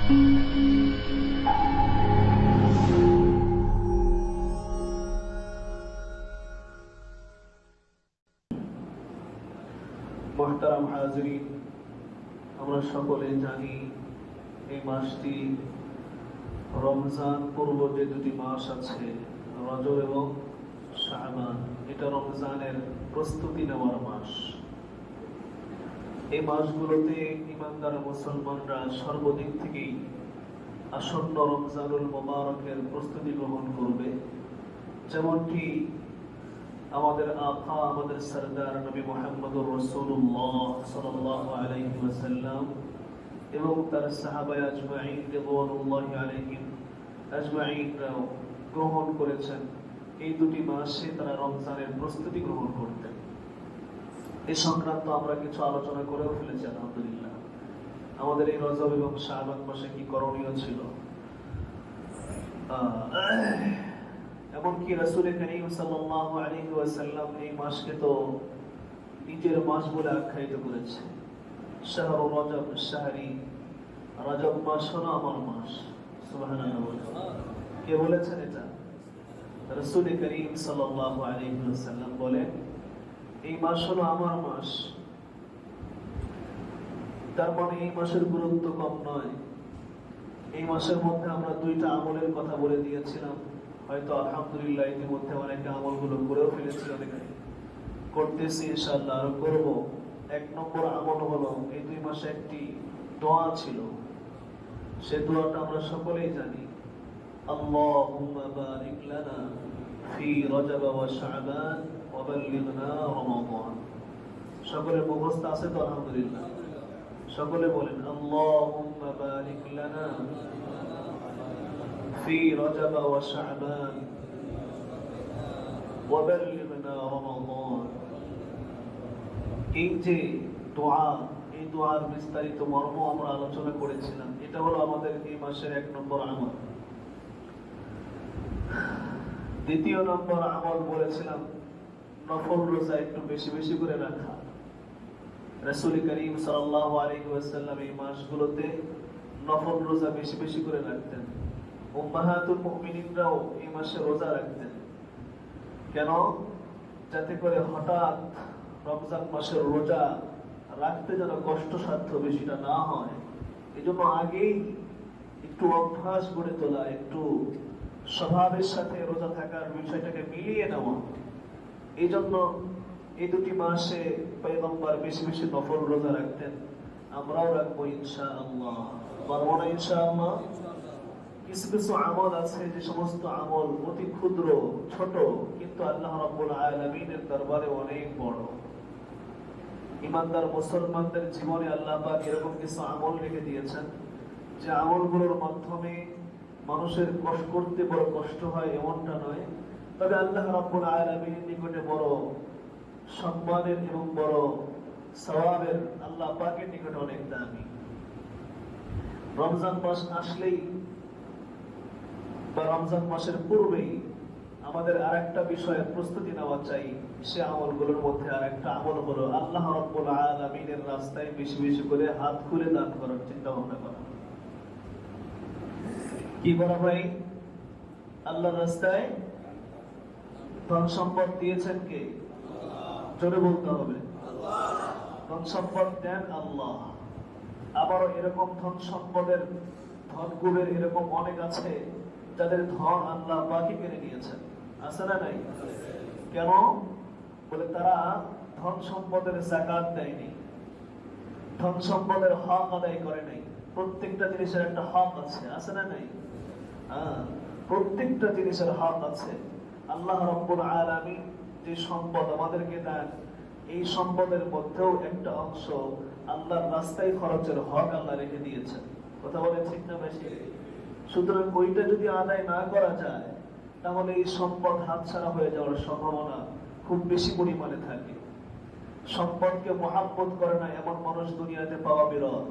মুহতারাম হাজিরিন, আমরা সকলে জানি এই মাসটি রমজান পূর্ব যে দুটি মাস আছে, রজব এবং শাবান, এটা রমজানের প্রস্তুতি নেওয়ার মাস। এই মাসগুলোতে ইমানদার মুসলমানরা সর্বদিক থেকেই আসন্ন রমজানুল মুবারকের প্রস্তুতি গ্রহণ করবে। যেমনটি আমাদের আকা, আমাদের সরদার নবী মুহাম্মদুর রাসূলুল্লাহ সাল্লাল্লাহু আলাইহি ওয়াসাল্লাম এবং তার সাহাবায়ে আজমাইন রিদওয়ানুল্লাহি আলাইহিম আজমাইন গ্রহণ করেছেন। এই দুটি মাসে তারা রমজানের প্রস্তুতি গ্রহণ করতেন। এই সংক্রান্ত আমরা কিছু আলোচনা করেও ফেলেছি আলহামদুলিল্লাহ। আমাদের এই রজব এবং শাবান মাসে কি করণীয় ছিল, এমনকি রাসূল করিম সাল্লাল্লাহু আলাইহি ওয়াসাল্লাম এই মাসকে তো নিজের মাস বলে আখ্যায়িত করেছে। শাহরু রজব শাহরি, রজব মাস হলো আমার মাস। সুবহানাল্লাহ, কে বলেছেন এটা? রাসূল করিম সাল্লাল্লাহু আলাইহি ওয়াসাল্লাম বলেন, এই মাস হলো আমার মাস। তার মানে এই মাসের গুরুত্ব কম নয়। এই মাসের মধ্যে আমরা দুইটা আমলের কথা বলে দিয়েছিলাম, হয়তো আলহামদুলিল্লাহ ইতিমধ্যে অনেকে আমলগুলো করেও ফেলেছিল, অনেকে করতেছি, ইনশাআল্লাহ আরো করব। এক নম্বর আমল হলো, এই দুই মাসে একটি দোয়া ছিল, সে দোয়াটা আমরা সকলেই জানি, আল্লাহুম্মা বারিক লানা ফি রজব ওয়া শাবান ওয়া বাল্লিগনা রমাদান। সকলের মুখস্থ আছে তো? আলহামদুলিল্লাহ। সকলে বলেন, আল্লাহুম্মা বারিক লানা ফি রজব ওয়া শাবান ওয়া বাল্লিগনা রমাদান। এই যে দোয়া, এই দোয়ার বিস্তারিত মর্ম আমরা আলোচনা করেছিলাম। এটা হলো আমাদের এই মাসের এক নম্বর আমল। দ্বিতীয় নম্বর আমল বলেছিলাম নফল রোজা একটু বেশি বেশি করে রাখা। রাসূল করিম সাল্লাল্লাহু আলাইহি ওয়াসাল্লাম এই মাসগুলোতে নফল রোজা বেশি বেশি করে রাখতেন। উম্মাহাতুল মুমিনিনরাও এই মাসে রোজা রাখতেন। কেন? যাতে করে হঠাৎ রমজান মাসের রোজা রাখতে যেন কষ্টসাধ্য বেশিটা না হয়, এই জন্য আগেই একটু অভ্যাস গড়ে তোলা, একটু স্বভাবের সাথে রোজা থাকার বিষয়টাকে মিলিয়ে নেওয়া। এই জন্য এই দুটি মাসে পয়গম্বর বেশি বেশি নফল রোজা রাখতেন। আমরাও রাখবো ইনশাআল্লাহ। পারবো না ইনশাআল্লাহ? কিছু কিছু আমল আছে, যে সমস্ত আমল অতি ক্ষুদ্র ছোট, কিন্তু আল্লাহ রাব্বুল আলামিনের দরবারে অনেক বড়। ইমানদার মুসলমানদের জীবনে আল্লাহ পাক এরকম কিছু আমল রেখে দিয়েছেন, যে আমলগুলোর মাধ্যমে মানুষের কষ্ট করতে বড় কষ্ট হয় এমনটা নয়, তবে আল্লাহ রাব্বুল আলামিনের নিকটে বড় সম্মানের এবং বড় সওয়াবের, আল্লাহ পাকের নিকটে অনেক দামি। রমজান মাস আসলেই বা রমজান মাসের পূর্বেই আমাদের আরেকটা বিষয়ের প্রস্তুতি নেওয়া চাই। সে আমলগুলোর মধ্যে আরেকটা আমল হলো আল্লাহ রাব্বুল আলামিনের রাস্তায় বেশি বেশি করে হাত খুলে দান করার চিন্তা ভাবনা করা। কি করা ভাই? আল্লাহর রাস্তায় ধন সম্পদ দিয়েছেন কে? জোরে বলতে হবে। ধন সম্পদ দেন আল্লাহ। আবারও এরকম ধন সম্পদের ধন কুবের এরকম অনেক আছে যাদের ধন আল্লাহ বাকি কেড়ে নিয়েছেন, আছে না নাই? কেন? বলে তারা ধন সম্পদের যাকাত দেয়নি, ধন সম্পদের হক আদায় করে নাই। প্রত্যেকটা জিনিসের একটা হক আছে, আছে না নাই? প্রত্যেকটা জিনিসের হক আছে। আল্লাহ রাব্বুল আলামিন যে সম্পদ আমাদেরকে দেন, এই সম্পদের মধ্যেও একটা অংশ আল্লাহর রাস্তায় খরচের হক আল্লাহ রেখে দিয়েছেন। কথা বলে ঠিক না বেশি? সুতরাং ওইটা যদি আদায় না করা যায়, তাহলে এই সম্পদ হাতছাড়া হয়ে যাওয়ার সম্ভাবনা খুব বেশি পরিমাণে থাকে। সম্পদকে মহাব্বত করে না এমন মানুষ দুনিয়াতে পাওয়া বিরল।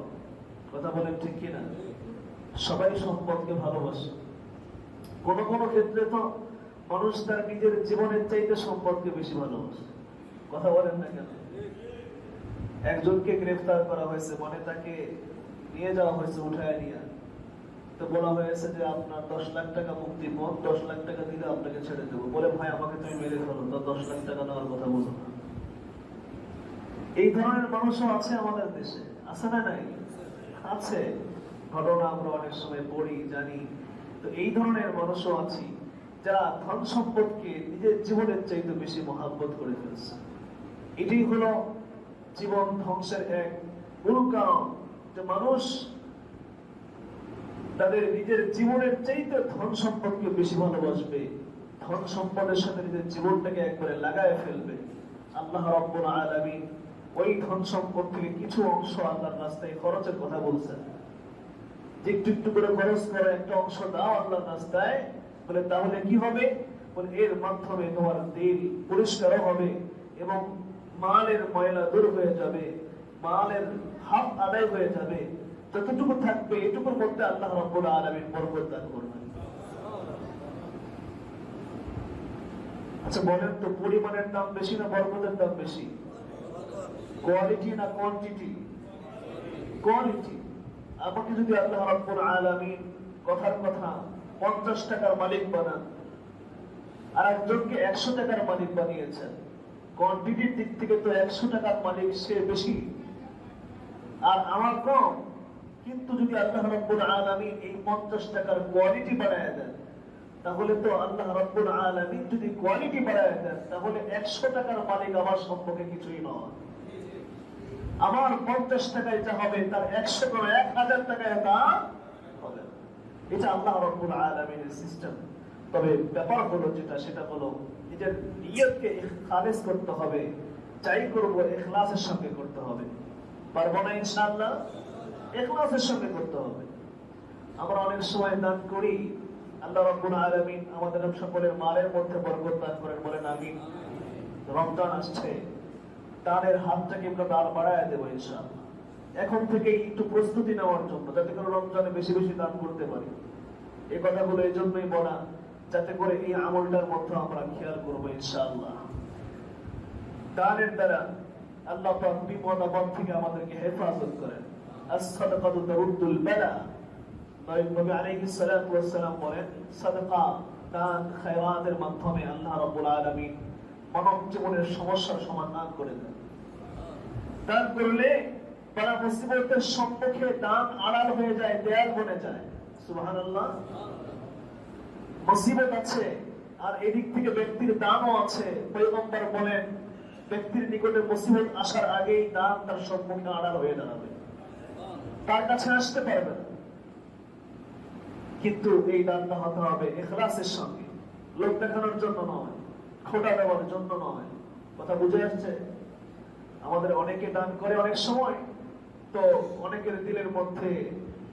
কথা বলেন ঠিক কিনা? সবাই সম্পদকে ভালোবাসে। কোন কোন ক্ষেত্রে তো মানুষ তার নিজের জীবনের চাইতে সম্পদকে বেশি ভালোবাসে। কথা বলেন না কেন? একজনকে গ্রেফতার করা হয়েছে, মানে তাকে নিয়ে যাওয়া হয়েছে, উঠায় নিয়ে তো বলা হয়েছে যে আপনার 10 লাখ টাকা মুক্তিপণ, 10 লাখ টাকা দিলে আপনাকে ছেড়ে দেবো। বলে ভাই আমাকে তুমি মেরে ফেলো, তো 10 লাখ টাকা দেওয়ার কথা বলো না। এই ধরনের মানুষও আছে আমাদের দেশে, আছে না নাই? আছে। ঘটনা আমরা অনেক সময় পড়ি, জানি। তো এই ধরনের মানুষও আছি যারা ধন সম্পদকে নিজের জীবনের চাইতে বেশি মহাব্বত করে ফেলছে। এটাই হলো জীবন ধ্বংসের এক মূল কারণ, যে মানুষ তাদের নিজের জীবনের চাইতে ধন সম্পদকে বেশি ভালোবাসবে, ধন সম্পদের সাথে নিজের জীবনটাকে একবারে লাগায় ফেলবে। আল্লাহ রাব্বুল আলামিন ওই ধন সম্পদ থেকে কিছু অংশ আল্লাহর রাস্তায় খরচের কথা বলছেন, যে একটু একটু করে খরচ করে একটা অংশ দাও আল্লাহর রাস্তায়। বলে তাহলে কি হবে? বলে এর মাধ্যমে তোমার দিল পরিষ্কার হবে এবং মালের ময়লা দূর হয়ে যাবে, মালের হক আদায় হয়ে যাবে। যতটুকু থাকবে এটুকুর মধ্যে আল্লাহ রাব্বুল আলামিন বরকত দান করবেন। আচ্ছা বলেন তো, পরিমাণের দাম বেশি না বরকতের দাম বেশি? কোয়ালিটি না কোয়ান্টিটি? কোয়ালিটি। আমাকে যদি আল্লাহ রাব্বুল আলামিন কথার কথা 50 টাকার মালিক বানান, আর একজনকে 100 টাকার মালিক বানিয়েছেন, কোয়ান্টিটির দিক থেকে তো 100 টাকার মালিক সে বেশি আর আমার কম। কিন্তু যদি আল্লাহ রাব্বুল আলামিন এই 50 টাকার কোয়ালিটি বাড়ায় দেন, তাহলে তো আল্লাহ রাব্বুল আলামিন যদি কোয়ালিটি বাড়ায় দেন, তাহলে 100 টাকার মালিক আমার সম্পর্কে কিছুই নয়। আমার 50 টাকায় যা হবে তার 100 করে 1000 টাকায় তা হবে। এটা আল্লাহ রাব্বুল আলামিনের সিস্টেম। তবে ব্যাপার হলো যেটা, সেটা হলো নিজের নিয়তকে খালেস করতে হবে। চাই করব ইখলাসের সঙ্গে করতে হবে। পারবো না ইনশাআল্লাহ? ইখলাসের সঙ্গে করতে হবে। আমরা অনেক সময় দান করি, আল্লাহ রাব্বুল আলামিন আমাদের সকলের মালের মধ্যে বরকত দান করেন, বলেন আমিন। রমজান আসছে, দানের হাতটাকে আমরা দান বাড়ায় দেবো ইনশাআল্লাহ। এখন থেকেই একটু প্রস্তুতি নেওয়ার জন্য, যাতে করে রমজানে বেশি বেশি দান করতে পারি। এই কথাগুলো এই জন্যই বলা, যাতে করে এই আমলটার মধ্যে আমরা খেয়াল করবো ইনশাআল্লাহ। দানের দ্বারা আল্লাহ পাক বিপদ আপদ থেকে আমাদেরকে হেফাজত করেন। as-সাদাকাতু তারুদ্দুল বালা। নবী আলাইহিস সালাতু ওয়াস সালাম বলেন, সাদাকা, দান, খায়রাতের মাধ্যমে আল্লাহ রাব্বুল আলামিন মানব জীবনের সমস্যার সমাধান করে দেন। দান করলে বালা মুসিবতের সম্মুখে দান আড়াল হয়ে যায়, দেয়াল বনে যায়। সুবহানাল্লাহ। মুসিবত আছে আর এদিক থেকে ব্যক্তির দানও আছে। পয়গম্বর বলেন, ব্যক্তির নিকটে মুসিবত আসার আগেই দান তার সম্মুখে আড়াল হয়ে দাঁড়াবে, তার কাছে আসতে পারবে না। কিন্তু এই দানটা হতে হবে ইখলাসের সঙ্গে, লোক দেখানোর জন্য নয়, খোটা দেওয়ার জন্য নয়। কথা বুঝে আসছে? আমাদের অনেকে দান করে অনেক সময়, তো অনেকের দিলের মধ্যে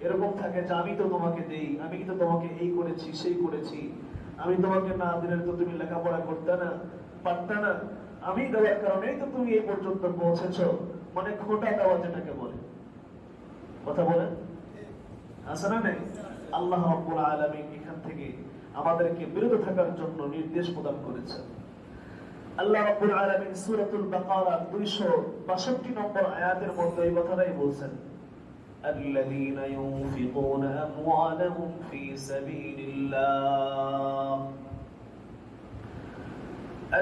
এরকম থাকে যে আমি তো তোমাকে দেই, আমি তো তোমাকে এই করেছি সেই করেছি, আমি তোমাকে না দিলে তো তুমি লেখাপড়া করতে না, পারতে না, আমি দেওয়ার কারণেই তো তুমি এই পর্যন্ত পৌঁছেছো। মানে খোটা দেওয়া যেটাকে বলে। কথা বলেন, আছে না নেই? আল্লাহ রাব্বুল আলামিন এখান থেকে আমাদেরকে বিরত থাকার জন্য নির্দেশ প্রদান করেছেন। আল্লাহ রাব্বুল আলামিন সূরাতুল বাকারা 262 নম্বর আয়াতের মধ্যে এই কথাটাই বলছেন, الذين ينفقون أموالهم في سبيل الله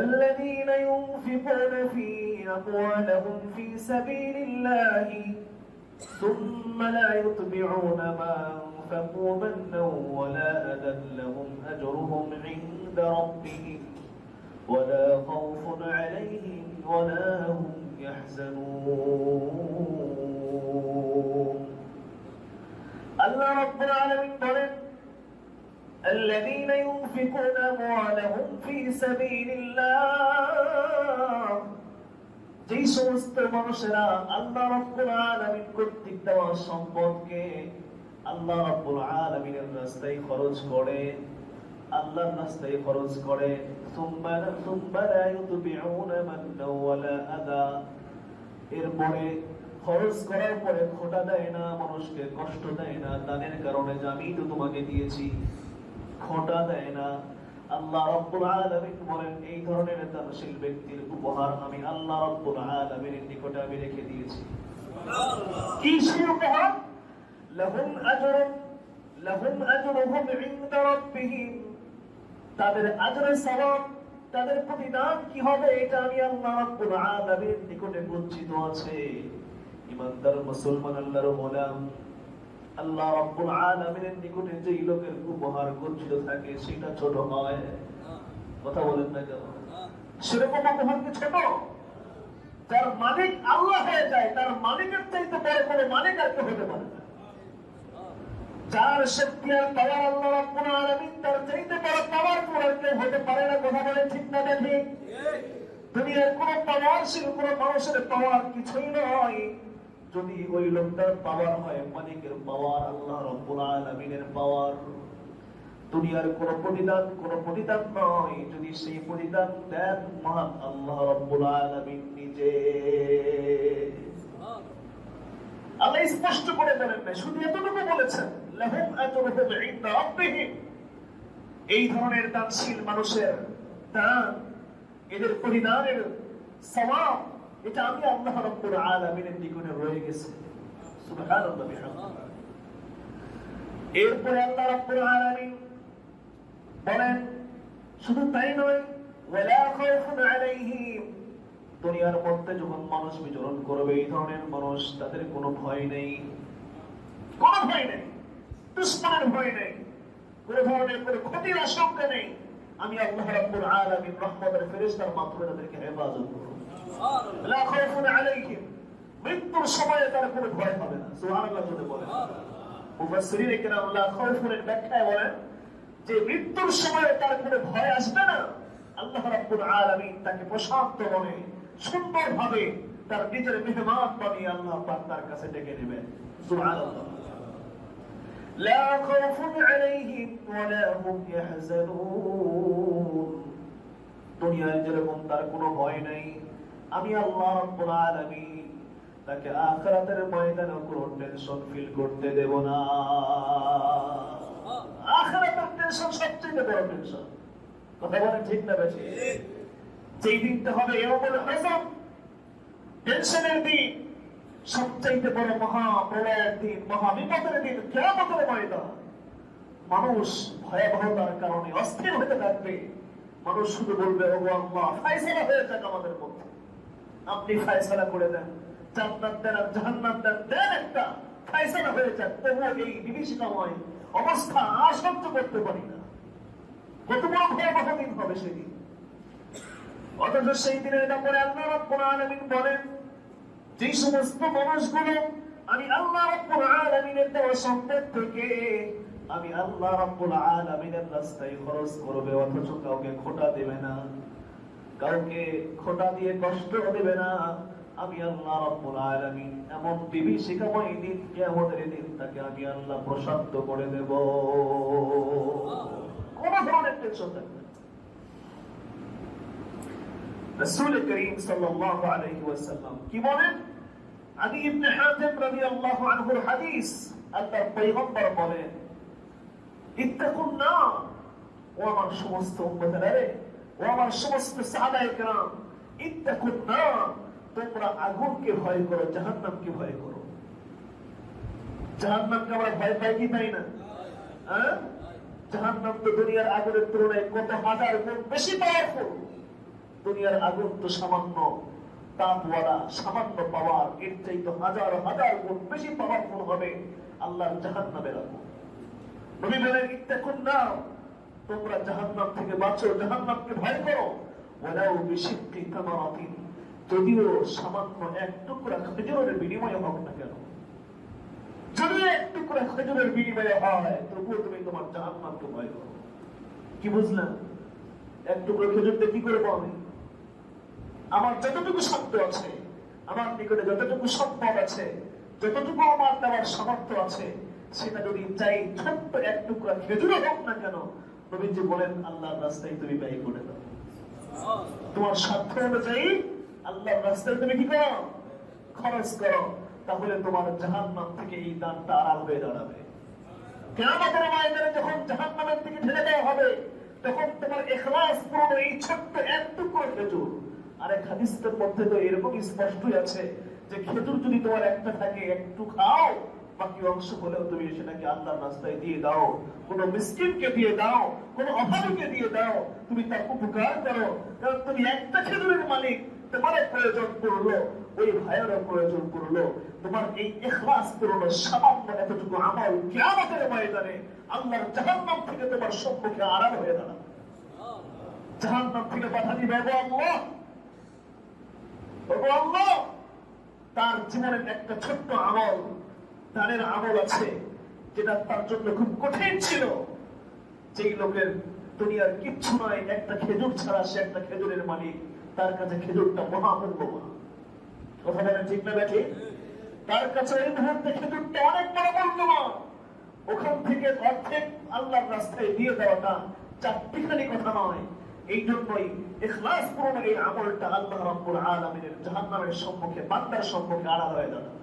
الذين ينفقون في أموالهم في سبيل الله ثم لا يتبعون ما أنفقوا منا ولا أذى لهم أجرهم عند ربهم ولا خوف عليهم ولا هم يحزنون الله رب العالمين বলেন, الذين ينفقون أموالهم في سبيل الله, যেই সমস্ত মানুষেরা আল্লাহ রাব্বুল আলামিন কর্তৃক দেওয়া সম্পদকে আল্লাহ রাব্বুল আলামিনের রাস্তায় খরচ করে, আল্লাহর রাস্তায় খরচ করে, সুম্মা লা ইউতবিউনা মান্না ওয়ালা আযা, এরপরে খরচ করার পরে খোটা দেয় না, মানুষকে কষ্ট দেয় না, দানের কারণে যে আমি তো তোমাকে দিয়েছি, খোটা দেয় না। আল্লাহ রাব্বুল আলামিন বলেন, এই ধরনের দানশীল ব্যক্তির উপহার আমি আল্লাহ রাব্বুল আলামিনের নিকটে আমি রেখে দিয়েছি। কি সেই উপহার? লাহুম আজরুন লাহুম আজরুহুম ইনদা রাব্বিহিম, তাদের আজরে সওয়াব, তাদের প্রতিদান কি হবে এটা আমি আল্লাহ রাব্বুল আলামিনের নিকটে গচ্ছিত আছে। ইমানদার মুসলমান আল্লাহর গোলাম, আল্লাহ রাব্বুল আলামিনের নিকটে যে লোকের উপহার গচ্ছিত থাকে সেটা ছোট হয়। কথা বলেন না কেন? সেরকম উপহার কি ছোট? যার মালিক আল্লাহ হয়ে যায়, তার মালিকের চাইতে বড় কোনো মালিক আর কেউ হতে পারে না। যার শক্তি আর পাওয়ার আল্লাহ রাব্বুল আলামিন, তার চাইতে বড় পাওয়ার আর কেউ হতে পারে না। কথা বলেন ঠিক না ঠিক? দুনিয়ার কোন পাওয়ারশীল কোন মানুষের পাওয়ার কিছুই নয় যদি ওই লোকটার পাওয়ার হয় মালিকের পাওয়ার, আল্লাহ রাব্বুল আলামিনের পাওয়ার। দুনিয়ার কোন প্রতিদান নয় যদি সেই প্রতিদান দেন মহান আল্লাহ রাব্বুল আলামিন নিজে। আল্লাহ স্পষ্ট করে বলেন না, শুধু এতটুকু বলেছেন লাহুম আজরুহুম ইনদা রাব্বিহিম। এই ধরনের দানশীল মানুষের দান, এদের পরিদানের সওয়াব, এটা আমি আল্লাহ রাব্বুল আলামিনের নিকটে রয়ে গেছে। সুবহানাল্লাহ বিহামদিহি। এরপরে আল্লাহ রাব্বুল আলামিন বলেন শুধু তাই নয়, ওয়ালা খাউফুন আলাইহিম, দুনিয়ার মধ্যে যখন মানুষ বিচরণ করবে এই ধরনের মানুষ, তাদের কোনো ভয় নেই, কোনো ভয় নেই, দুশ্মনের ভয় নেই, কোনো ধরনের কোনো ক্ষতির আশঙ্কা নেই। আমি আল্লাহ রাব্বুল আলামিন রহমতের ফেরেশতার মাধ্যমে তাদেরকে হেফাজত করব। লা খাউফুন আলাইহিম, মৃত্যুর সময়ে তার কোনো ভয় হবে না। সুবহানাল্লাহ বলেন। মুফাসসিরিন ইকরাম লা খাউফুনের ব্যাখ্যায় বলেন যে মৃত্যুর সময়ে তার কোনো ভয় আসবে না। আল্লাহ রাব্বুল আলামিন তাকে প্রশান্ত মনে সুন্দরভাবে তার নিজের মেহমান বানিয়ে আল্লাহ পাক তার কাছে ডেকে নেবেন। সুবহানাল্লাহ। লা খাউফুন আলাইহিম ওয়া লা হুম ইয়াহজানুন, দুনিয়ায় যেরকম তার কোনো ভয় নাই, আমি আল্লাহ রাব্বুল আলামিন তাকে আখিরাতের ময়দানে কোনো টেনশন ফিল করতে দেব না। আখিরাতের টেনশন সবচেয়ে বড় টেনশন। কথা বলেন ঠিক না বেশি? যেই দিনটা হবে ইয়াউমুল হিসাব, টেনশনের দিন, সবচেয়ে বড় মহা প্রলয়ের দিন, মহা বিপদের দিন, কিয়ামতের ময়দান। মানুষ ভয়াবহতার কারণে অস্থির হতে থাকবে। মানুষ শুধু বলবে ওগো আল্লাহ ফয়সালা হয়ে যাক আমাদের মধ্যে, আপনি ফয়সালা করে দেন, জান্নাত দেন আর জাহান্নাম দেন, একটা ফয়সালা হয়ে যাক। তবুও এই বিভীষিকাময় অবস্থা আর সহ্য করতে পারি না। কত বড় ভয়াবহ দিন হবে সেদিন। অথচ সেই দিনের ব্যাপারে আল্লাহ রাব্বুল আলামিন বলেন যে সমস্ত মানুষগুলো আমি আল্লাহ রাব্বুল আলামিনের দেওয়া সম্পদ থেকে আমি আল্লাহ রাব্বুল আলামিনের রাস্তায় খরচ করবে, অথচ কাউকে খোটা দেবে না, কাউকে খোটা দিয়ে কষ্ট দেবে না, আমি আল্লাহ রাব্বুল আলামিন এমন বিভীষিকাময় দিন, কিয়ামতের দিন তাকে আমি আল্লাহ প্রশান্ত করে দেব। কোন ধরনের টেনশন থাকবে না। রাসূল করিম সাল্লাল্লাহু আলাইহি ওয়াসাল্লাম কি বলেন? আদি ইবনে হাতিম রাদিয়াল্লাহু আনহুর হাদিস, আল্লাহর পয়গম্বর বলেন ইত্তাকুন নার, ও আমার সমস্ত উম্মতেরা রে, ও আমার সমস্ত সাহাবায়ে কেরাম, ইত্তাকুন নার, তোমরা আগুনকে ভয় করো, জাহান্নামকে ভয় করো। জাহান্নামকে আমরা ভয় পাই কি পাই না? হ্যাঁ, জাহান্নাম তো দুনিয়ার আগুনের তুলনায় কত হাজার গুণ বেশি পাওয়ারফুল। দুনিয়ার আগুন তো সামান্য তাপওয়ালা, সামান্য পাওয়ার, এর চাইতে হাজার হাজার গুণ বেশি পাওয়ারফুল হবে আল্লাহর জাহান্নামের আগুন। নবী বলেন ইত্তাকুন নার, তোমরা জাহান্নাম থেকে বাঁচো, জাহান্নামকে ভয় করো। ওয়ালাউ বিশিক্কি তামারাতিন, যদিও সামান্য এক টুকরা খেজুরের বিনিময়ে হোক না কেন, যদি এক টুকরা খেজুরের বিনিময়ে হয়, তবুও তুমি তোমার জাহান্নামকে ভয় করো। কি বুঝলাম? এক টুকরা খেজুরতে কি করে পাবে? আমার যতটুকু শব্দ আছে, আমার নিকটে যতটুকু সম্পদ আছে, যতটুকু আমার দেওয়ার সামর্থ্য আছে, সেটা যদি চাই ছোট্ট এক টুকরা খেজুর হোক না কেন, নবীজি বলেন আল্লাহর রাস্তায় তুমি ব্যয় করে দাও। তোমার সাধ্য অনুযায়ী আল্লাহর রাস্তায় তুমি কি করো? খরচ করো। তাহলে তোমার জাহান্নাম থেকে এই দানটা আড়াল হয়ে দাঁড়াবে। কিয়ামতের ময়দানে যখন জাহান্নামের দিকে ঠেলে দেওয়া হবে, তখন তোমার ইখলাস পূর্ণ এই ছোট্ট এক টুকরো খেজুর। আরেক হাদিসের মধ্যে তো এরকম স্পষ্টই আছে যে খেজুর যদি তোমার একটা থাকে, একটু খাও, বাকি অংশ হলেও তুমি সেটাকে আল্লাহর রাস্তায় দিয়ে দাও, কোন মিসকিনকে দিয়ে দাও, কোন অভাবীকে দিয়ে দাও, তুমি তার উপকার করো। কারণ তুমি একটা খেজুরের মালিক, তোমার প্রয়োজন পড়লো, ওই ভাইয়েরও প্রয়োজন পড়লো, তোমার এই ইখলাস পূর্ণ সামান্য এতটুকু আমল কিয়ামতের ময়দানে আল্লাহর জাহান্নাম থেকে তোমার সম্মুখে আড়াল হয়ে দাঁড়াবে। জাহান্নাম থেকে বাধা দিবে আল্লাহ, আল্লাহ। তার জীবনের একটা ছোট্ট আমল, দানের আমল আছে, যেটা তার জন্য খুব কঠিন ছিল। যেই লোকের দুনিয়ার কিচ্ছু নয়, একটা খেজুর ছাড়া সে একটা খেজুরের মালিক, তার কাছে খেজুরটা মহামূল্যবান। কথা বলেন ঠিক না বেঠিক? তার কাছে এই মুহূর্তে খেজুরটা অনেক বড় মূল্যবান। ওখান থেকে অর্ধেক আল্লাহর রাস্তায় দিয়ে দেওয়াটা চারটিখানি কথা নয়। এই জন্যই ইখলাস পূর্ণ এই আমলটা আল্লাহ রাব্বুল আলামিনের জাহান্নামের সম্মুখে, বান্দার সম্মুখে আড়াল হয়ে দাঁড়ায়।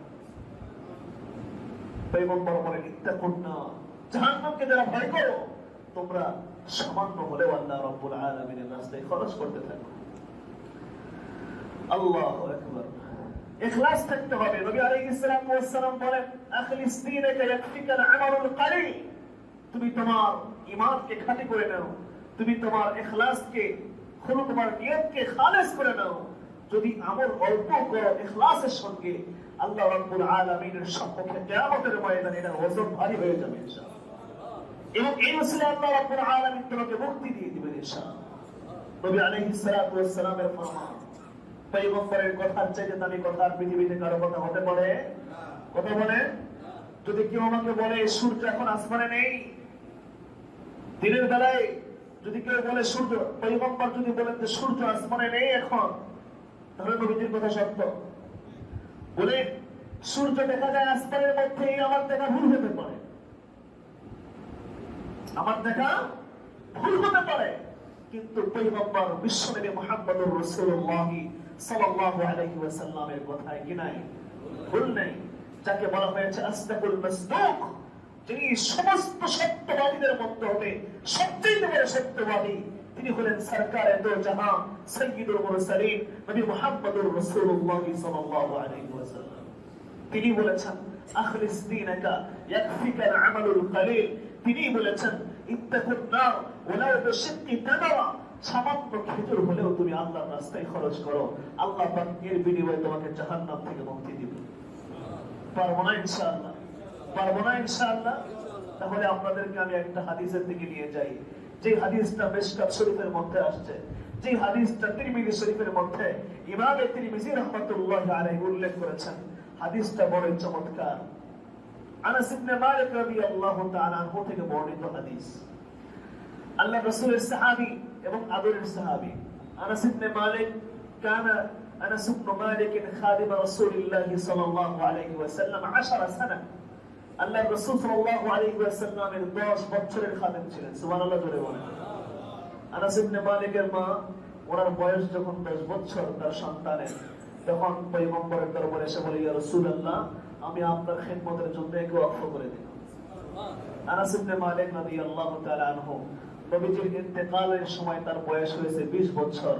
পয়গম্বর বলেন, ইত্তাকুন্না, জাহান্নামকে যারা ভয় করো, তোমরা সামান্য হলেও আল্লাহ রাব্বুল আলামিনের রাস্তায় খরচ করতে থাকো। আল্লাহু আকবার। ইখলাস থাকতে হবে। নবী আলাইহিস সালাতু ওয়াস সালাম বলেন, আখলিস দীনাকা ইয়াকফিকাল আমালুল কলিল। তুমি তোমার ঈমানকে খাঁটি করে নাও, তুমি তোমার ইখলাসকে, তোমার নিয়তকে খালেস করে নাও। যদি আমল অল্প করো ইখলাসের সঙ্গে, আল্লাহ রাব্বুল আলামিনের সম্মুখে কিয়ামতের ময়দানে এর ওজন ভারী হয়ে যাবে ইনশাআল্লাহ। এবং এই ওসিলায় আল্লাহ রাব্বুল আলামিন তোমাকে মুক্তি দিয়ে দিবেন ইনশাআল্লাহ। নবী আলাইহিস সালাতু ওয়াস সালামের ফরমান, পয়গম্বরের কথার চাইতে দামি কথা আর পৃথিবীতে কারো কথা হতে পারে? কথা বলে? যদি কেউ আমাকে বলে সূর্য এখন আসমানে নেই, দিনের বেলায় যদি কেউ বলে সূর্য, পয়গম্বর যদি বলেন যে সূর্য আসমানে নেই এখন, তাহলে নবীজির কথা সত্য। বলে সূর্য দেখা যায় আসমানের মধ্যে, আমার দেখা ভুল হতে পারে, আমার দেখা ভুল হতে পারে, কিন্তু পয়গম্বর বিশ্বনবী মুহাম্মদুর রাসূলুল্লাহ সাল্লাল্লাহু আলাইহি ওয়াসাল্লামের কথায় কি নাই? ভুল নেই। যাকে বলা হয়েছে আসদাকুল মাসদুক, যিনি সমস্ত সত্যবাদীদের মধ্যে হতে সবচেয়ে বড় সত্যবাদী, তিনি হলেন সরকারে দো জাহান, সাইয়্যিদুল মুরসালিন, নবী মুহাম্মদুর রাসূলুল্লাহ সাল্লাল্লাহু আলাইহি ওয়াসাল্লাম। তিনি বলেছেন, আখলিস দীনাকা ইয়াকফিকাল আমালুল কলিল। তিনি বলেছেন, ইত্তাকুন নার ওয়ালাউ বিশিক্কি তামরা। সামান্য খেজুর হলেও তুমি আল্লাহর রাস্তায় খরচ করো, আল্লাহ পাক এর বিনিময়ে তোমাকে জাহান্নাম থেকে মুক্তি দিবেন। পারবো না ইনশাআল্লাহ? পারবো না ইনশাআল্লাহ? তাহলে আপনাদেরকে আমি একটা হাদিসের দিকে নিয়ে যাই, যে হাদিসটা মিশকাত শরীফের মধ্যে আসছে, যে হাদিসটা তিরমিজি শরীফের মধ্যে ইমাম তিরমিজি রাহমাতুল্লাহি আলাইহি উল্লেখ করেছেন। হাদিসটা বড় চমৎকার। আনাস ইবনে মালিক রাদিয়াল্লাহু তাআলা আনহু থেকে বর্ণিত হাদিস। আল্লাহ রাসূলের সাহাবী এবং আদরের সাহাবী আনাস ইবনে মালিক, কানা আনাস ইবনে মালিক খাদিম রাসূলিল্লাহ সাল্লাল্লাহু আলাইহি ওয়াসাল্লাম 10 সানা। আল্লাহ রাসূল সাল্লাল্লাহু আলাইহি ওয়াসাল্লামের 10 বছরের খাদেম ছিলেন। সুবহানাল্লাহ জোরে বলেন। আনাস ইবনে মালিকের মা, ওনার বয়স যখন 10 বছর তার সন্তানের, তখন পয়গম্বরের দরবারে এসে বলে, ইয়া রাসূলুল্লাহ, আমি আপনার খিদমতের জন্য একে ওয়াকফ করে দিলাম। আনাস ইবনে মালিক রাদিয়াল্লাহু তাআলা আনহু নবীজির ইন্তেকালের সময় তার বয়স হয়েছে 20 বছর।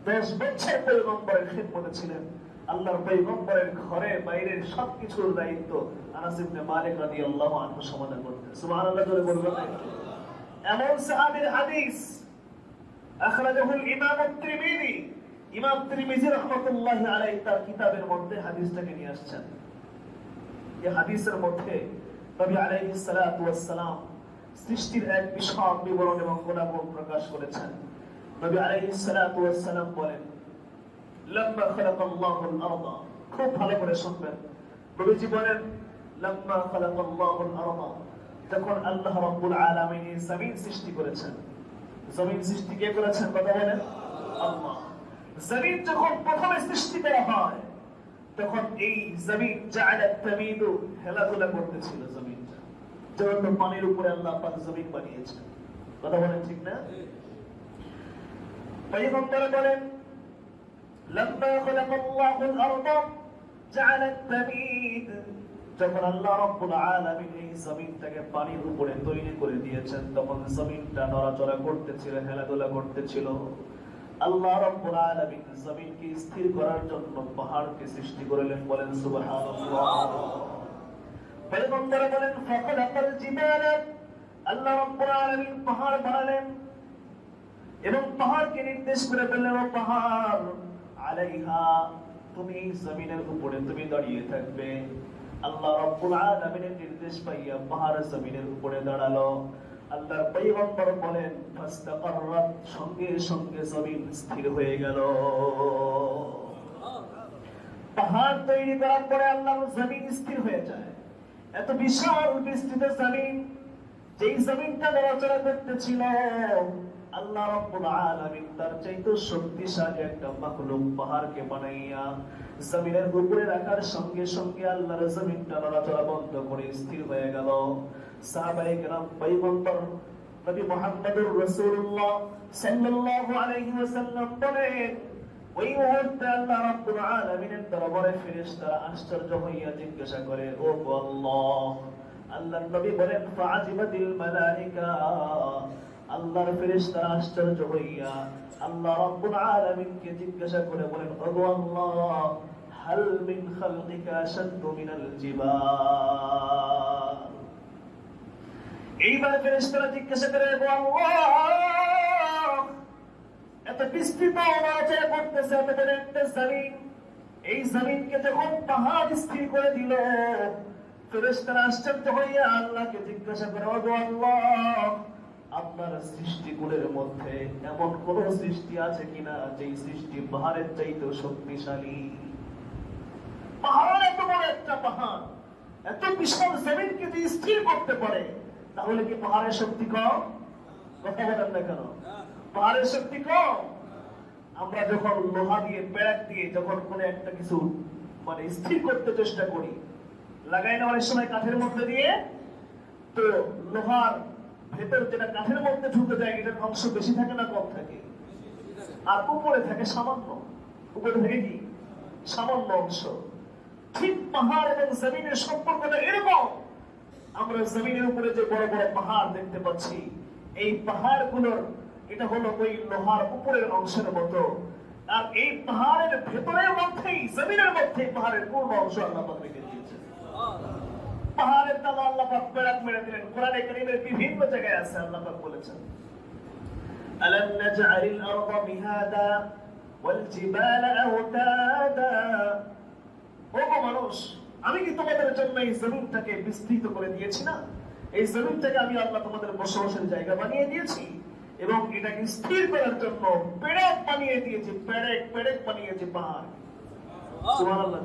10 বছর পয়গম্বরের খিদমতে ছিলেন। আল্লাহর পয়গম্বরের ঘরে বাইরের সবকিছুর দায়িত্ব আনাস ইবনে মালিক রাদিয়াল্লাহু আনহু সমাধান করতেন। সুবহানাল্লাহ জোরে বলবেন। এমন সাহাবীর হাদিস আখরাজাহুল ইমাম আত-তিরমিজি, ইমাম তিরমিজি রাহমাতুল্লাহি আলাইহি তার কিতাবের মধ্যে হাদিসটাকে নিয়ে আসছেন। এই হাদিসের মধ্যে নবী আলাইহিস সালাতু ওয়াস সালাম সৃষ্টির এক বিশদ বিবরণ এবং গুণাগুণ প্রকাশ করেছেন। নবী আলাইহিস সালাতু ওয়াস সালাম বলেন, লাম্মা খালাকাল্লাহুল আরদা, খুব ভালো করে শুনবেন। নবীজি বলেন, লাম্মা খালাকাল্লাহুল আরদা, যখন আল্লাহ রাব্বুল আলামিন জমিন সৃষ্টি করেছেন। জমিন সৃষ্টি কে করেছেন? কথা বলেন, আল্লাহ। জমিন যখন প্রথমে সৃষ্টি করা হয়, তখন এই জমিন জাআলাত তামিদু, হেলাদুলা করতেছিল। জমিনটা যেমন পানির উপরে আল্লাহ পাক জমিন বানিয়েছেন। কথা বলেন ঠিক না? পয়গম্বর বলেন, লাম্মা খালাকাল্লাহুল আরদা জাআলাত তামিদ, যখন আল্লাহ রাব্বুল আলামিন এই জমিনটাকে পানির উপরে তৈরি করে দিয়েছেন, তখন জমিনটা নড়াচড়া করতেছিল, হেলাদুলা করতেছিল। আল্লাহ রাব্বুল আলামিন জমিনকে স্থির করার জন্য পাহাড়কে সৃষ্টি করলেন। বলেন সুবহানাল্লাহ। পয়গম্বর বলেন ফাখালাকাল জিবালা, আল্লাহ রাব্বুল আলামিন পাহাড় বানালেন এবং পাহাড়কে নির্দেশ করে বললেন, ও পাহাড়, আলাইহা, তুমি জমিনের উপরে তুমি দাঁড়িয়ে থাকবে। আল্লাহ রাব্বুল আলামিনের নির্দেশ পাইয়া পাহাড় জমিনের উপরে দাঁড়ালো। আল্লাহর পয়গম্বর বলেন ফাস্তাকাররাত, সঙ্গে সঙ্গে জমিন স্থির হয়ে গেল। পাহাড় তৈরি করার পরে আল্লাহর জমিন স্থির হয়ে যায়। এত বিশাল বিস্তৃত জমিন, যেই জমিনটা নড়াচড়া করতেছিল, আল্লাহ রাব্বুল আলামিন তার চাইতে শক্তিশালী একটা মাখলুক পাহাড়কে বানাইয়া জমিনের উপরে রাখার সঙ্গে সঙ্গে আল্লাহর জমিনটা নড়াচড়া বন্ধ করে স্থির হয়ে গেল। সাহাবায়ে কেরাম পয়গম্বর নবী মুহাম্মদুর রাসূলুল্লাহ সাল্লাল্লাহু আলাইহি ওয়াসাল্লাম বলেন, ওই মুহূর্তে আল্লাহ রাব্বুল আলামিনের দরবারে ফেরেশতারা আশ্চর্য হইয়া জিজ্ঞাসা করে, ও আল্লাহ, আল্লাহর নবী বলেন ফাআজিবাতিল মালায়েকা, আল্লাহর ফেরেশতারা আশ্চর্য হইয়া আল্লাহ রাব্বুল আলামিনকে জিজ্ঞাসা করে বলেন, ও আল্লাহ, হাল মিন খালকিকা আশাদ্দু মিনাল জিবাল। এইবার ফেরেশতারা জিজ্ঞাসা করে, ও আল্লাহ, এত বিস্তৃত নড়াচড়া করতেছে এত বড় একটা জমিন, এই জমিনকে যখন পাহাড় স্থির করে দিল, ফেরেশতারা আশ্চর্য হইয়া আল্লাহকে জিজ্ঞাসা করে, ও আল্লাহ, আপনার সৃষ্টিগুলোর মধ্যে এমন কোন সৃষ্টি আছে কিনা যেই সৃষ্টি পাহাড়ের চাইতেও শক্তিশালী? পাহাড় এত বড় একটা পাহাড়, এত বিশাল জমিনকে যদি স্থির করতে পারে, তাহলে কি পাহাড়ের শক্তি কম? কথা বলেন না কেন? পাহাড়ের শক্তি কম? আমরা যখন লোহা দিয়ে, পেড়াক দিয়ে যখন কোন একটা কিছু মানে স্থির করতে চেষ্টা করি, লাগাই না অনেক সময় কাঠের মধ্যে দিয়ে, তো লোহার ভেতর যেটা কাঠের মধ্যে ঢুকে যায়, এটার অংশ বেশি থাকে না কম থাকে? আর উপরে থাকে সামান্য। উপরে থাকে কি? সামান্য অংশ। ঠিক পাহাড় এবং জমিনের সম্পর্কটা এরকম। আমরা জমিনের উপরে যে বড় বড় পাহাড় দেখতে পাচ্ছি, এই পাহাড়গুলোর এটা হলো ওই লোহার উপরের অংশের মতো। আর এই পাহাড়ের ভেতরের মধ্যেই, জমিনের মধ্যেই পাহাড়ের পূর্ণ অংশ আল্লাহ পাক রেখে দিয়েছেন। পাহাড়ের দ্বারা আল্লাহ পাক পেড়াক মেরে দিলেন। কোরআনে কারীমের বিভিন্ন জায়গায় আছে, আল্লাহ পাক বলেছেন, আলাম নাজআলিল আরদা মিহাদা ওয়াল জিবালা আওতাদা। ও মানুষ, আমি কি তোমাদের জন্য এই জমিনটাকে বিস্তৃত করে দিয়েছি না? এই জমিনটাকে আমি আল্লাহ তোমাদের বসবাসের জায়গা বানিয়ে দিয়েছি এবং এটাকে স্থির করার জন্য পেড়াক বানিয়ে দিয়েছি, পেড়াক বানিয়েছি পাহাড়। সুবহানাল্লাহ।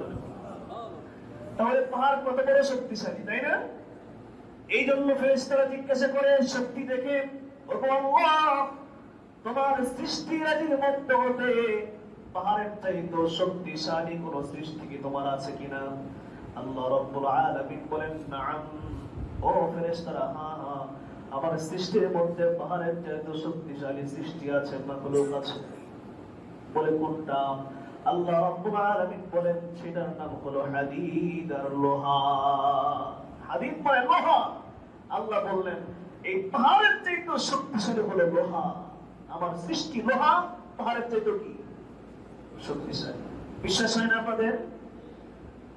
তাহলে পাহাড় কত বড় শক্তিশালী, তাই না? এই জন্য ফেরেশতারা জিজ্ঞাসা করে শক্তি দেখে, ও আল্লাহ, তোমার সৃষ্টিরাজির মধ্যে হতে পাহাড়ের চাইতে শক্তিশালী কোন সৃষ্টি কি তোমার আছে কিনা? আল্লাহ রাব্বুল আলামিন বলেন, নাম। ও ফেরেশতারা, হ্যাঁ হ্যাঁ, আমার সৃষ্টির মধ্যে পাহাড়ের চাইতে শক্তিশালী সৃষ্টি আছে, মাখলুক আছে। বলে কোনটা? আল্লাহ রাব্বুল আলামিন বলেন, সেটার নাম হলো হাদিদ আর লোহা। হাদিদ মানে লোহা। আল্লাহ বললেন, এই পাহাড়ের চাইতে শক্তিশালী হলো লোহা। আমার সৃষ্টি লোহা, পাহাড়ের চাইতে কি শক্তিশালী। বিশ্বাস হয় না আপনাদের?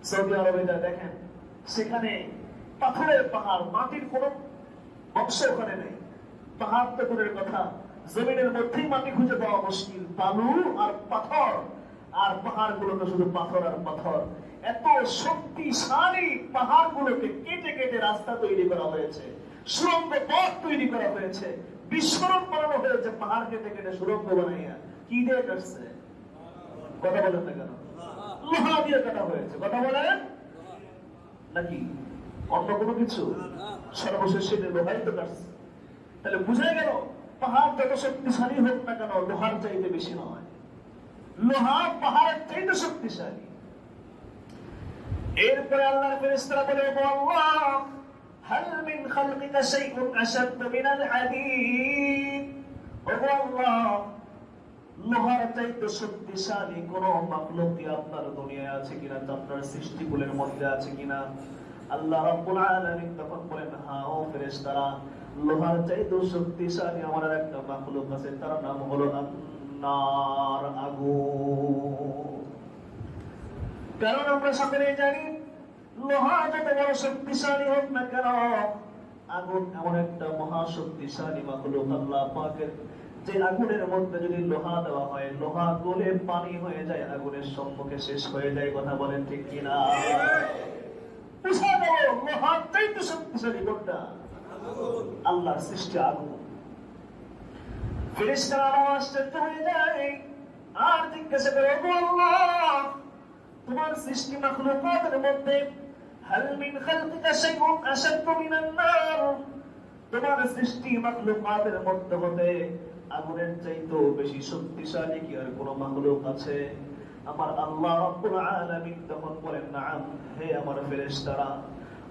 সৌদি আরবে যা দেখেন, সেখানে পাথরের পাহাড়, মাটির কোন অংশ ওখানে নেই। পাহাড় তো দূরের কথা, জমিনের মধ্যেই মাটি খুঁজে পাওয়া মুশকিল। বালু আর পাথর, আর পাহাড় গুলো তো শুধু পাথর আর পাথর। এত শক্তিশালী পাহাড় গুলোকে কেটে কেটে রাস্তা তৈরি করা হয়েছে, সুড়ঙ্গ পথ তৈরি করা হয়েছে, বিস্ফোরণ বানানো হয়েছে পাহাড় কেটে কেটে সুড়ঙ্গ বানাইয়া। কি দিয়ে কাটছে? কথা বলেন না কেন? লোহা দিয়ে কাটা হয়েছে। কথা বলেন নাকি অন্য কোনো কিছু? সর্বশেষ লোহাই তো কাটছে। তাহলে বুঝে গেল, পাহাড় যত শক্তিশালী হোক না কেন, লোহার চাইতে বেশি নয়। লোহা পাহাড়ের চাইতে শক্তিশালী। এরপরে আল্লাহর ফেরেশতারা বলে, ও আল্লাহ, হাল মিন খালকিকা শাইউন আশাদ্দু মিনাল হাদীদ। ও আল্লাহ, লোহার চাইতে শক্তিশালী কোন মাখলুক কি আপনার দুনিয়ায় আছে কিনা, আপনার সৃষ্টিগুলোর মধ্যে আছে কিনা? আল্লাহ রাব্বুল আলামিন তখন বলেন, হ্যাঁ ও ফেরেশতারা, লোহার চাইতে শক্তিশালী আমার একটা মাখলুক আছে, তার নাম হলো নার, আগুন। কারণ আমরা সকলেই জানি লোহা যত বড় শক্তিশালী হোক না কেন, আগুন এমন একটা মহা শক্তিশালী মাখলুক আল্লাহ পাকের, যে আগুনের মধ্যে যদি লোহা দেওয়া হয়, লোহা গলে পানি হয়ে যায়, আগুনের সম্মুখে শেষ হয়ে যায়। কথা বলেন ঠিক কিনা? বুঝা গেল লোহার চাইতে শক্তিশালী কোনটা? আল্লাহর সৃষ্টি আগুন। ফেরেশতারা আশ্চর্য হয়ে যায় আর জিজ্ঞাসা করে, ও আল্লাহ, তোমার সৃষ্টি মাখলুকাতের মধ্যে হাল মিন খালকিকা শাইউন আশাদ্দু মিনান নার, তোমার সৃষ্টি মাখলুকাতের মধ্যে হতে আগুনের চাইতেও বেশি শক্তিশালী কি আর কোন মাখলুক আছে? আমার আল্লাহ রাব্বুল আলামিন তখন বলেন, নাম, হে আমার ফেরেশতারা,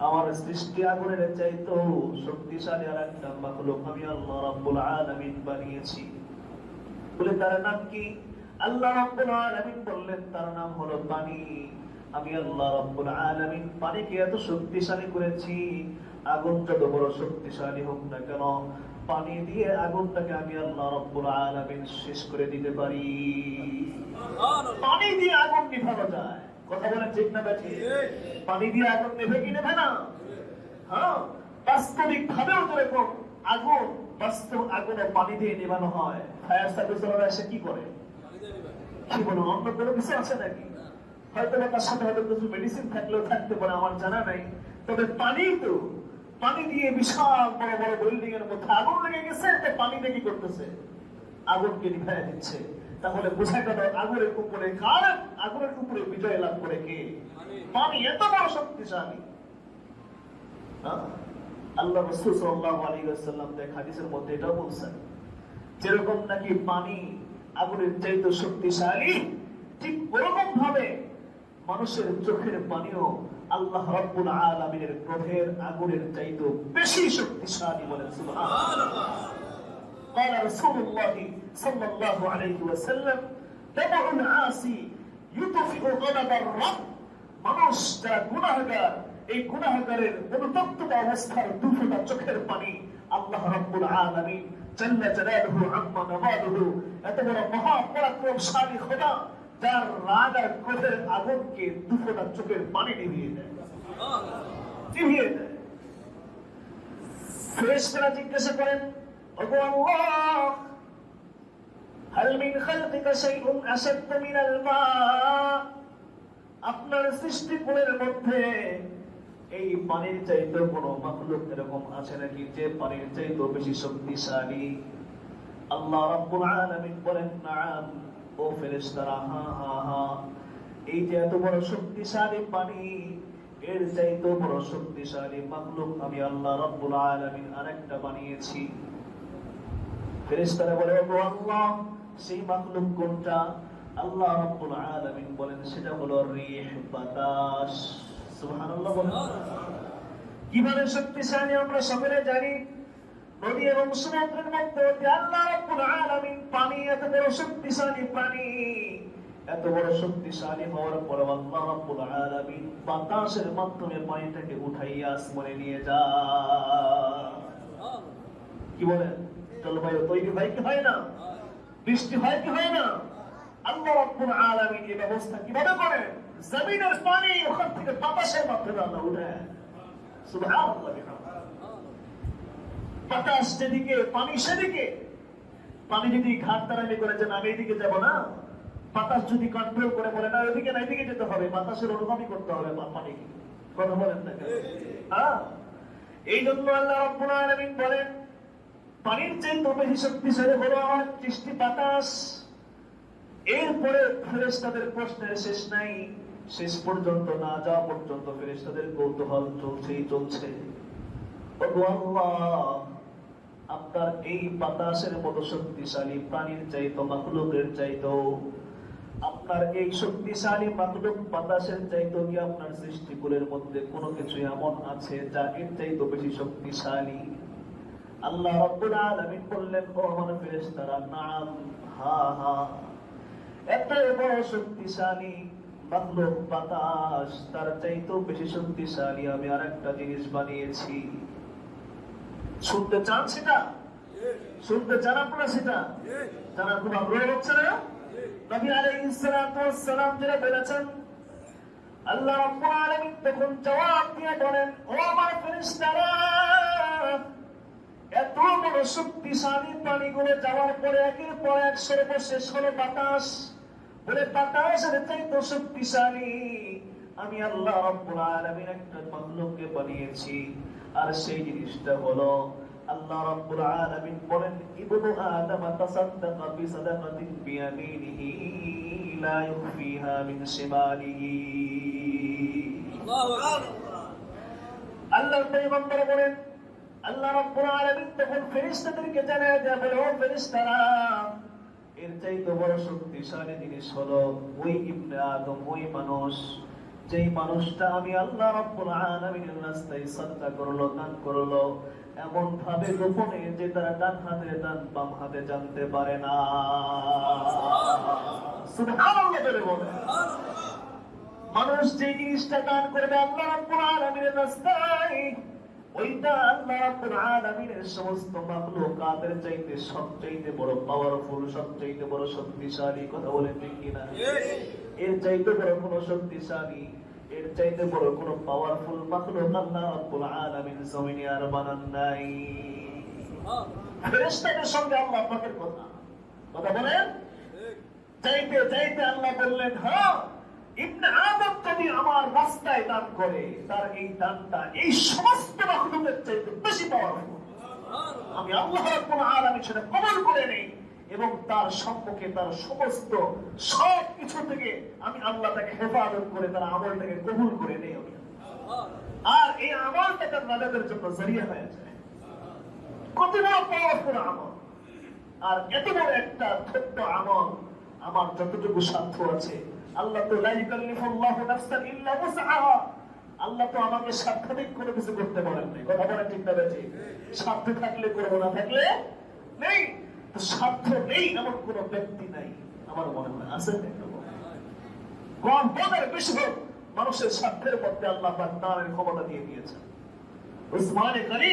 আমার সৃষ্টি আগুনের চাইতেও শক্তিশালী আর একটা মাখলুক আমি আল্লাহ রাব্বুল আলামিন বানিয়েছি। বলে তার নাম কি? আল্লাহ রাব্বুল আলামিন বললেন তার নাম হলো পানি। আমি আল্লাহ রাব্বুল আলামিন পানিকে এত শক্তিশালী করেছি, আগুন যত বড় শক্তিশালী হোক না কেন, পানি দিয়ে আগুনটাকে আমি আল্লাহ রাব্বুল আলামিন শেষ করে দিতে পারি। পানি দিয়ে আগুন নিভানো যায়। কথা বলেন ঠিক না বেঠিক? পানি দিয়ে আগুন নেভে কি নেভে না? হ্যাঁ, বাস্তবিক ভাবেও যেরকম আগুন, বাস্তব আগুনে পানি দিয়ে নেভানো হয়। ফায়ার সার্ভিসরা এসে কি করে? কি বলো, অন্য কোনো কিছু আছে নাকি? হয়তো তার সাথে হয়তো কিছু মেডিসিন থাকলেও থাকতে পারে, আমার জানা নাই। তবে পানি তো, পানি দিয়ে বিশাল বড় বড় বিল্ডিং এর মধ্যে আগুন লেগে গেছে, পানি দিয়ে কি করতেছে? আগুনকে নিভাইয়া দিচ্ছে। তাহলে বোঝা গেল আগুনের উপরে কার? আগুনের উপরে বিজয় লাভ করে কে? পানি এত বড় শক্তিশালী। আল্লাহ রাসূল সাল্লাল্লাহু আলাইহি ওয়াসাল্লাম হাদিসের মধ্যে এটা বলছেন, যেরকম নাকি পানি আগুনের চাইতে শক্তিশালী, ঠিক ওরকম ভাবে মানুষের চোখের পানিও আল্লাহ রাব্বুল আলামিনের ক্রোধের আগুনের চাইতে বেশি শক্তিশালী। বলেন সুবহানাল্লাহ। قال رسول الله صلى الله عليه وسلم دمع العاصي يطفئ غضب الرب, মানুষ যারা গুনাহগার, এই গুনাহগারের অনুতপ্ত অবস্থার দুফোঁটা চোখের পানি আল্লাহ রাব্বুল আলামিন জাল্লা জালালুহু আম্মা নাওয়ালুহু, এত বড় মহা পরাক্রমশালী খোদা, যার রাগ আর ক্রোধের আগুনকে দুফোঁটা চোখের পানি নিভিয়ে দেয়, নিভিয়ে দেয়। ফেরেশতারা জিজ্ঞাসা করেন, ওগো আল্লাহ, হাল মিন খালকিকা শাইউন আশাদ্দু মিনাল মা, আপনার সৃষ্টিকুলের মধ্যে এই পানির চাইতে কোনো মাখলুক এরকম আছে নাকি যে পানির চাইতে বেশি শক্তিশালী? আল্লাহ রাব্বুল আলামিন বলেন, নাম, ও ফেরেশতারা, হ্যাঁ হ্যাঁ হ্যাঁ, এই যে এত বড় শক্তিশালী পানি, এর চাইতে বড় শক্তিশালী মাখলুক আমি আল্লাহ রাব্বুল আলামিন আরেকটা বানিয়েছি। ফেরেশতারা বলে, ও আল্লাহ, সেই মাখলুক কোনটা? আল্লাহ রাব্বুল আলামিন বলেন, সেটা হলো রিহ, বাতাস। সুবহানাল্লাহ বলেন। কিভাবে শক্তিশালী আমরা সকলে জানি। নদী এবং সমুদ্রের মধ্যে আল্লাহ রাব্বুল আলামিন পানি, এত বড় শক্তিশালী পানি, এত বড় শক্তিশালী হওয়ার পর আল্লাহ রাব্বুল আলামিন বাতাসের মাধ্যমে পানিটাকে উঠাইয়া আসমানে নিয়ে যায়। কি বলেন? জলবায়ু তৈরি হয় কি হয় না? বৃষ্টি হয় কি হয় না? আল্লাহ রাব্বুল আলামিন এই ব্যবস্থা কিভাবে করেন? জমিনের পানি ওখান থেকে বাতাসের মাধ্যমে আল্লাহ উঠায়। সুবহানাল্লাহ। বাতাস যেদিকে, পানি সেদিকে। পানি যদি ঘাট তাড়ামি করে যে আমি এইদিকে যাব না, বাতাস যদি কন্ট্রোল করে বলে না ওইদিকে না এদিকে যেতে হবে, বাতাসের অনুগামী করতে হবে পানিকে। কথা বলেন না কেন? হ্যাঁ, এই জন্য আল্লাহ রাব্বুল আলামিন বলেন, পানির চাইতে বেশি শক্তিশালী হলো আমার সৃষ্টি বাতাস। এরপরে ফেরেশতাদের প্রশ্নের শেষ নাই, শেষ পর্যন্ত না যাওয়া পর্যন্ত ফেরেশতাদের কৌতূহল চলছেই চলছে। ওগো আল্লাহ, আপনার এই বাতাসের মতো শক্তিশালী প্রাণীর চাইতো, মাখলুকের চাইতো, আপনার এই শক্তিশালী মাখলুক বাতাসের চাইতো কি আপনার সৃষ্টিকুলের মধ্যে কোনো কিছু এমন আছে যা এর চাইতো বেশি শক্তিশালী? আল্লাহ রাব্বুল আলামিন বললেন, ও আমার ফেরেশতারা, নাম, হ্যাঁ হ্যাঁ, এত বড় শক্তিশালী মাখলুক বাতাস, তার চাইতেও বেশি শক্তিশালী আমি আরেকটা জিনিস বানিয়েছি। শুনতে চান সেটা? শুনতে চান আপনারা সেটা? জানার খুব আগ্রহ হচ্ছে না? নবী আলাইহিস সালাতু ওয়াস সালাম যেটা বলেছেন, আল্লাহ রাব্বুল আলামিন তখন জবাব দিয়ে বলেন, ও আমার ফেরেশতারা, এত বড় শক্তিশালী প্রাণীগুলো যাওয়ার পরে একের পর এক সর্বশেষ হলো বাতাস। বলে বাতাসের চাইতে শক্তিশালী আমি আল্লাহ রাব্বুল আলামিন একটা মাখলুককে বানিয়েছি, আর সেই জিনিসটা হলো আল্লাহ রাব্বুল আলামিন বলেন, ইবনু আদম তাসাদ্দাকা বিসাদাকাতিন বিয়ামিনিহি লা ইউফিহা মিন শিমালিহি। আল্লাহু আকবার। আল্লাহর পয়গম্বর বলেন, আল্লাহ রাব্বুল আলামিন তখন ফেরেশতাদেরকে জানায় দেয়া বলে, ও ফেরেশতারা, এর চাইতে বড় শক্তিশালী জিনিস হলো ওই ইবনে আদম, ওই মানুষ, যেই মানুষটা আমি আল্লাহ রাব্বুল আলামিনের রাস্তায় সাদকা করলো, দান করলো এমন ভাবে গোপনে যে তারা ডান হাতে ডান বাম হাতে জানতে পারে না। সুবহানাল্লাহ বলে মানুষ যে জিনিসটা দান করবে আল্লাহ রাব্বুল আলামিনের রাস্তায়, ওইটা আল্লাহ রাব্বুল আলামিনের সমস্ত মাখলুকাতের চাইতে সবচাইতে বড় পাওয়ারফুল, সবচাইতে বড় শক্তিশালী। কথা বলেন ঠিক কিনা? এর চাইতে বড় কোনো শক্তিশালী, এর চাইতে বড় কোনো পাওয়ারফুল মাখলুক আল্লাহ রাব্বুল আলামিন জমিনে আর বানান নাই। ফেরেশতাদের সঙ্গে আল্লাহ পাকের কথা বলেন, চাইতে চাইতে আল্লাহ বললেন, হ্যাঁ, ইবনে আদম যদি আমার রাস্তায় দান করে, তার এই দানটা এই সমস্ত মাখলুকের চাইতে বেশি পাওয়ারফুল। আমি আল্লাহ রাব্বুল আলামিন সেটা কবুল করে নেই এবং তার সম্মুখে তার সমস্ত সব কিছু থেকে আমি আল্লাহ তাকে হেফাজত করে তার আমলটাকে কবুল করে নেই আমি। আর এই আমলটা তার নাজাতের জন্য জরিয়া হয়ে যায়। কত বড় পাওয়ারফুল আমল! আর এত বড় একটা ছোট্ট আমল, আমার যতটুকু সাধ্য আছে, আল্লাহ তো লা ইউকাল্লিফুল্লাহু নাফসান ইল্লা উসআহা, আল্লাহ তো আমাকে সাধ্যাধিক কোনো কিছু করতে বলেন নাই। কথা বলেন ঠিক না বেঠিক? সাধ্য থাকলে করবো, না থাকলে নেই। তো সাধ্য নেই এমন কোন ব্যক্তি নাই আমার মনে হয়, আছে? কম হোক আর বেশি হোক, মানুষের সাধ্যের মধ্যে আল্লাহ পাক দানের ক্ষমতা দিয়ে দিয়েছেন। উসমান গনি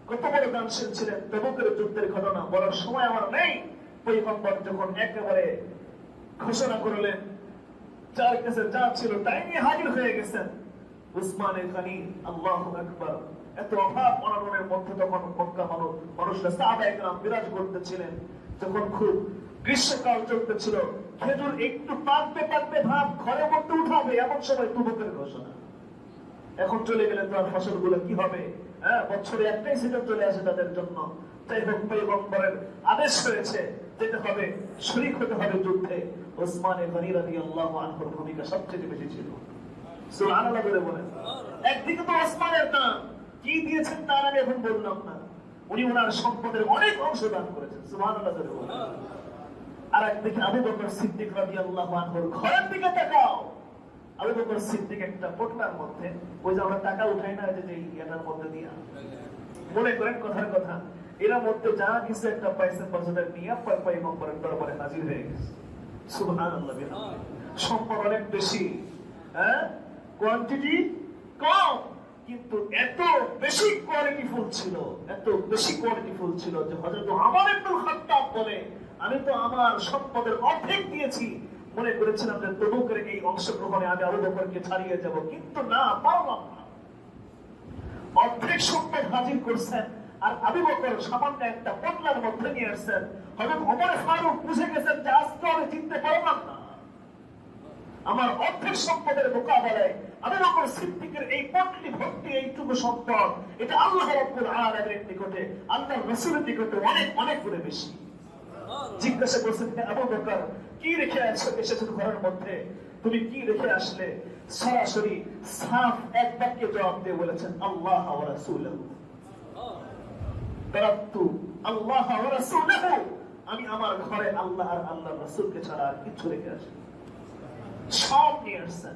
কত বড় দানশীল ছিলেন। তবুকের যুদ্ধের ঘটনা বলার সময় আমার নেই। পয়গম্বর যখন একেবারে ঘোষণা করলেন, যার কাছে যা ছিল তাই নিয়ে হাজির হয়ে গেছেন। উসমান গনি, আল্লাহু আকবার, এত অভাব অনাটনের মধ্যে তখন মক্কা মানুষরা সাহাবায়ে কেরাম বিরাজ করতেছিলেন। যখন খুব গ্রীষ্মকাল চলতেছিল, খেজুর একটু পাকতে পাকতে ভাব ঘরের মধ্যে উঠাবে, এমন সময় তুবুকের ঘোষণা। এখন চলে গেলে তো আর ফসলগুলো কি হবে? হ্যাঁ, বছরে একটাই সিজন চলে আসে তাদের জন্য। তাই হোক, পয়গম্বরের আদেশ হয়েছে, যেতে হবে, শরীক হতে হবে যুদ্ধে। উসমান গনি রাদিয়াল্লাহু আনহুর ভূমিকা সবচেয়ে বেশি ছিল। সুবহানাল্লাহ বলেন। একদিকে তো ওসমানের দান কি দিয়েছেন তার আমি এখন বললাম না, উনি ওনার সম্পদের অনেক অংশ দান করেছেন। সুবহানাল্লাহ বলেন। আর একদিকে আবু বকর সিদ্দিক রাদিয়াল্লাহু আনহুর ঘরের দিকে তাকাও। আবু বকর সিদ্দিক একটা পোটলার মধ্যে, ওই যে আমরা টাকা উঠাই না, যে এটার মধ্যে দিয়া, মনে করেন কথার কথা, এর মধ্যে যা কিছু একটা পাইছেন বছরের নিয়ে পয়গম্বরের দরবারে হাজির হয়ে গেছে। সুবহানাল্লাহ। সম্পদ অনেক বেশি, হ্যাঁ, কোয়ান্টিটি কম, কিন্তু এত বেশি কোয়ালিটিফুল ছিল, এত বেশি কোয়ালিটিফুল ছিল যে হযরত ওমর ইবনে খাত্তাব বলে, আমি তো আমার সম্পদের অর্ধেক দিয়েছি, মনে করেছিলাম যে তবুকের এই অংশগ্রহণে আমি আবু বকরকে ছাড়িয়ে যাব, কিন্তু না, পারলাম না। অর্ধেক সম্পদ হাজির করছেন, আর আবু বকর সামান্য একটা পোটলার মধ্যে নিয়ে আসছেন। হযরত ওমর ফারুক বুঝে গেছেন যে আজকে আমি জিততে পারলাম না, আমার অর্ধেক সম্পদের মোকাবেলায় আবু বকর সিদ্দিকের এই পটলি ভর্তি এইটুকু সম্পদ, এটা আল্লাহ রাব্বুল আলামিনের নিকটে, আল্লাহর রাসূলের নিকটে অনেক অনেক গুণে বেশি। জিজ্ঞাসা করছেন, আবু বকর, কি রেখে এসেছো ঘরের মধ্যে? তুমি কি রেখে আসলে? সরাসরি সাফ এক বাক্যে জবাব দিয়ে বলেছেন, আল্লাহ ওয়া রাসূলুহু। তারাক্তু আল্লাহ ওয়া রাসূলুহু, আমি আমার ঘরে আল্লাহ আর আল্লাহর রাসূলকে ছাড়া আর কিছু রেখে আসিনি। সব নিয়ে আসছেন।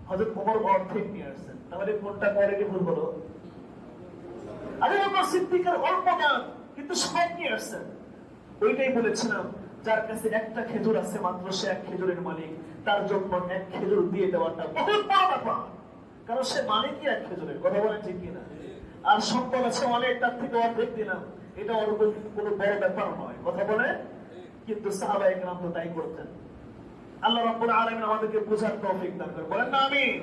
হযরত ওমর অর্ধেক নিয়ে আসছেন। তাহলে কোনটা কোয়ালিটিফুল হলো? আবু বকর সিদ্দিকের অল্প দান, কিন্তু সব নিয়ে আসছেন। ওইটাই বলেছিলাম, যার কাছে একটা খেজুর আছে মাত্র, সে এক খেজুরের মালিক, তার জন্য এক খেজুর দিয়ে দেওয়াটা বহুত বড় ব্যাপার, কারণ সে মালিকই এক খেজুরের। কথা বলেন ঠিক কিনা? আর সম্পদ আছে অনেক, তার থেকে অর্ধেক দিলাম, এটা কোনো বড় ব্যাপার নয়। কথা বলে, কিন্তু সাহাবায়ে কেরাম তো তাই করতেন। আল্লাহ রাব্বুল আলামিন আমাদেরকে বুঝার তৌফিক দান করেন, বলেন না আমিন।